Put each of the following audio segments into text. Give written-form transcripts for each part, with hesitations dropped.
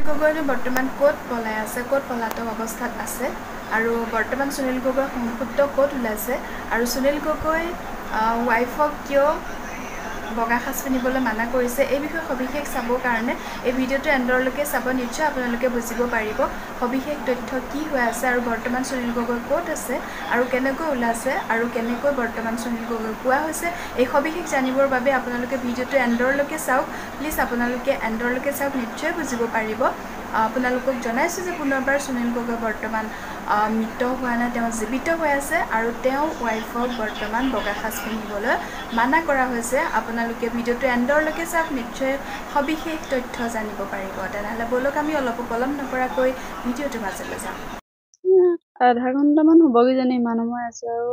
গগৈ বৰ্তমান ক'ত পলাই আছে, ক'ত পলাতক অৱস্থাত আছে আৰু বৰ্তমান সুনীল গগৈৰ সংসুপ্ত ক'ত ওলাইছে আৰু সুনীল গগৈ ৱাইফক কিয় বগা সাজ পিন্ধিবলৈ মানা কৰিছে, এই বিষয়ে সবিশেষ চাবৰ কাৰণে এই ভিডিঅ'টো এণ্ডলৈকে চাব। নিশ্চয় আপোনালোকে বুজিব পাৰিব সবিশেষ তথ্য কি হৈ আছে আৰু বৰ্তমান সুনীল গগৈ ক'ত আছে আৰু কেনেকৈ ওলাইছে আৰু কেনেকৈ বৰ্তমান সুনীল গগৈ পোৱা হৈছে। এই সবিশেষ জানিবৰ বাবে আপোনালোকে ভিডিঅ'টো এণ্ডলৈকে চাওক। প্লিজ আপোনালোকে এণ্ডলৈকে চাওক, নিশ্চয় বুজিব পাৰিব। আপোনালোকক জনাইছোঁ যে পুনৰবাৰ সুনীল গগৈ বৰ্তমান মৃত হোৱা নাই, তেওঁ জীৱিত হৈ আছে আৰু তেওঁ ৱাইফক বৰ্তমান বগা সাজ পিন্ধিবলৈ মানা কৰা হৈছে। আপোনালোকে ভিডিঅ'টো এণ্ডলৈকে চাওক, নিশ্চয় সবিশেষ তথ্য জানিব পাৰিব। তেনেহ'লে ব'লক আমি অলপ পলম নকৰাকৈ ভিডিঅ'টো মাজলৈ যাওঁ। আধা ঘণ্টামান হ'ব কিজানি ইমান সময় আছে আৰু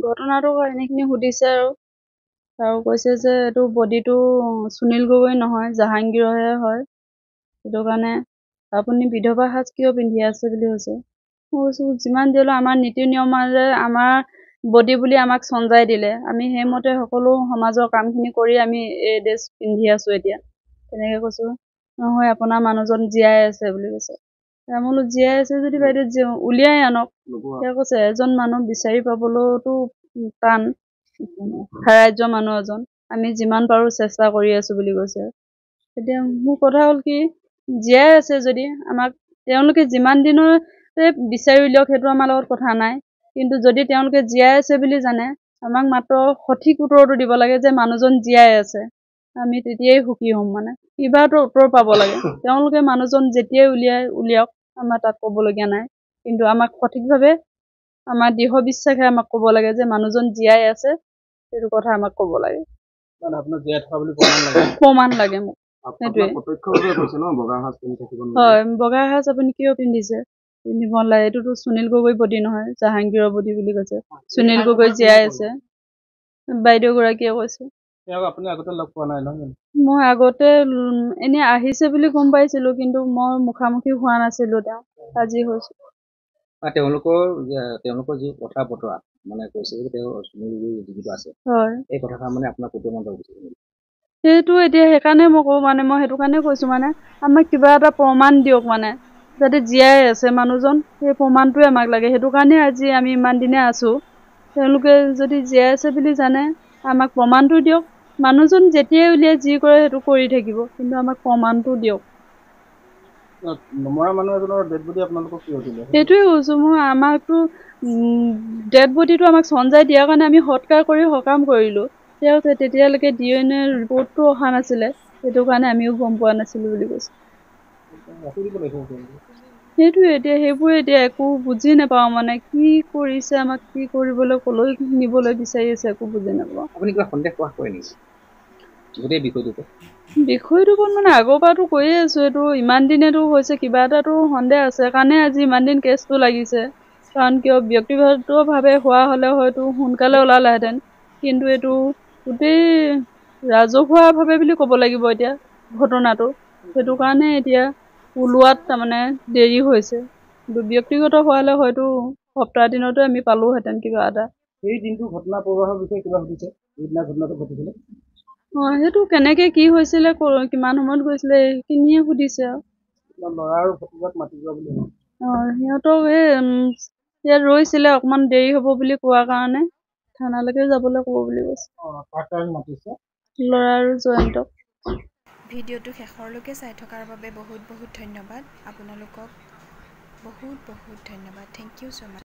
ঘটনাটো এনেখিনি সুধিছে আৰু কৈছে যে এইটো বডিটো সুনীল গগৈ নহয়, জাহাংগীৰৰহে হয়, সেইটো কাৰণে আপুনি বিধৱা সাজ কিয় পিন্ধি আছে বুলি কৈছে। মই কৈছোঁ যিমান দিলেও আমাৰ নীতি নিয়মৰে আমাৰ বডি বুলি আমাক চঞ্জাই দিলে, আমি সেইমতে সকলো সমাজৰ কামখিনি কৰি আমি এই ড্ৰেছ পিন্ধি আছোঁ এতিয়া। তেনেকৈ কৈছোঁ। নহয় আপোনাৰ মানুহজন জীয়াই আছে বুলি কৈছে। মই বোলো জীয়াই আছে যদি বাইদেউ উলিয়াই আনক। তেওঁ কৈছে এজন মানুহ বিচাৰি পাবলৈতো টান, হেৰাই যোৱা মানুহ এজন, আমি যিমান পাৰোঁ চেষ্টা কৰি আছোঁ বুলি কৈছে। এতিয়া মোৰ কথা হ'ল কি, জীয়াই আছে যদি আমাক তেওঁলোকে যিমান দিনতে বিচাৰি উলিয়াওক, সেইটো আমাৰ লগত কথা নাই। কিন্তু যদি তেওঁলোকে জীয়াই আছে বুলি জানে, আমাক মাত্ৰ সঠিক উত্তৰটো দিব লাগে যে মানুহজন জীয়াই আছে, আমি তেতিয়াই সুখী হ'ম। মানে কিবা এটা উত্তৰ পাব লাগে। তেওঁলোকে মানুহজন যেতিয়াই উলিয়াওক, আমাৰ তাত ক'বলগীয়া নাই। কিন্তু আমাক সঠিকভাৱে আমাৰ দৃঢ় বিশ্বাসে আমাক ক'ব লাগে যে মানুহজন জীয়াই আছে, সেইটো কথা আমাক ক'ব লাগে। প্ৰমাণ লাগে মোক, সেইটোৱে। হয়, বগা সাজ আপুনি কিয় পিন্ধিছে, পিন্ধিব নালাগে, এইটোতো সুনীল গগৈ বডি নহয়, জাহাংগীৰৰ বডি বুলি কৈছে। সুনীল গগৈ জীয়াই আছে, বাইদেউ গৰাকীয়ে কৈছে। মই আগতে এনে আহিছে বুলি গম পাইছিলো, কিন্তু মই মুখামুখি হোৱা নাছিলো, তেওঁ আজি হৈছো। তেওঁলোকৰ যি কথা বতৰা মানে কৈছে যে তেওঁ সুনীল গগৈ জীৱিত আছে, হয়, এই কথাষাৰ মানে আপোনাক প্ৰমাণ কৰিছে। সেইটো এতিয়া সেইকাৰণে মই কওঁ, মানে মই সেইটো কাৰণে কৈছো, মানে আমাক কিবা এটা প্ৰমাণ দিয়ক, মানে যাতে জীয়াই আছে মানুহজন, সেই প্ৰমাণটোৱে আমাক লাগে। সেইটো কাৰণে আজি আমি ইমান দিনে আছো। তেওঁলোকে যদি জীয়াই আছে বুলি জানে, আমাক প্ৰমাণটো দিয়ক। মানুহজন যেতিয়াই উলিয়াই যি কৰে সেইটো কৰি থাকিব, কিন্তু আমাক প্ৰমাণটো দিয়ক। নমৰা মানুহ এজনৰ ডেড বডি আপোনালোকক কি দিলে? সেইটোৱে কৈছো মই, আমাকতো ডেড বডিটো আমাক চঞ্জাই দিয়াৰ কাৰণে আমি সৎকাৰ কৰি সকাম কৰিলো। তেওঁ তেতিয়ালৈকে DNA ৰিপৰ্টটো অহা নাছিলে, সেইটো কাৰণে আমিও গম পোৱা নাছিলো বুলি কৈছে। সেইটোৱে এতিয়া সেইবোৰে এতিয়া একো বুজি নাপাওঁ, মানে কি কৰিছে, আমাক কি কৰিবলৈ কলৈ নিবলৈ বিচাৰি আছে, একো বুজি নাপাওঁ। আপুনি কিবা সন্দেহ প্ৰকাশ কৰে নেকি গোটেই বিষয়টোত? মানে আগৰ পৰাতো কৈয়ে আছো, এইটো ইমান দিনেতো হৈছে, কিবা এটাতো সন্দেহ আছে কাৰণে আজি ইমান দিন কেছটো লাগিছে। কাৰণ কিয় ব্যক্তিগতভাৱে হোৱা হলে হয়তো সোনকালে ওলালেহেঁতেন, কিন্তু এইটো গোটেই ৰাজহুৱাভাৱে বুলি ক'ব লাগিব এতিয়া ঘটনাটো, সেইটো কাৰণে এতিয়া ওলোৱাত তাৰমানে দেৰি হৈছে। ব্যক্তিগত হোৱালে হয়তো সপ্তাহ দিনতে আমি পালোহেঁতেন কিবা এটা। সেই দিনটো ঘটনা প্ৰবাহৰ বিষয়ে কিবা সুধিছে, যিদিনা ঘটনাটো ঘটিছিলে? সেইটো কেনেকে কি হৈছিলে, কিমান সময়ত গৈছিলে, সেইখিনিয়ে সুধিছে আৰু। ল'ৰা আৰু ভতিজাক মাতি যোৱা বুলি সিহঁতক ইয়াত ৰৈছিলে, অকমান দেৰি হ'ব বুলি কোৱাৰ কাৰণে থানালৈকে যাবলৈ ক'ব বুলি কৈছে। ল'ৰা আৰু জয়ন্তক। ভিডিঅ'টো শেষৰলৈকে চাই থকাৰ বাবে বহুত বহুত ধন্যবাদ। আপোনালোকক বহুত বহুত ধন্যবাদ। Thank you so' much.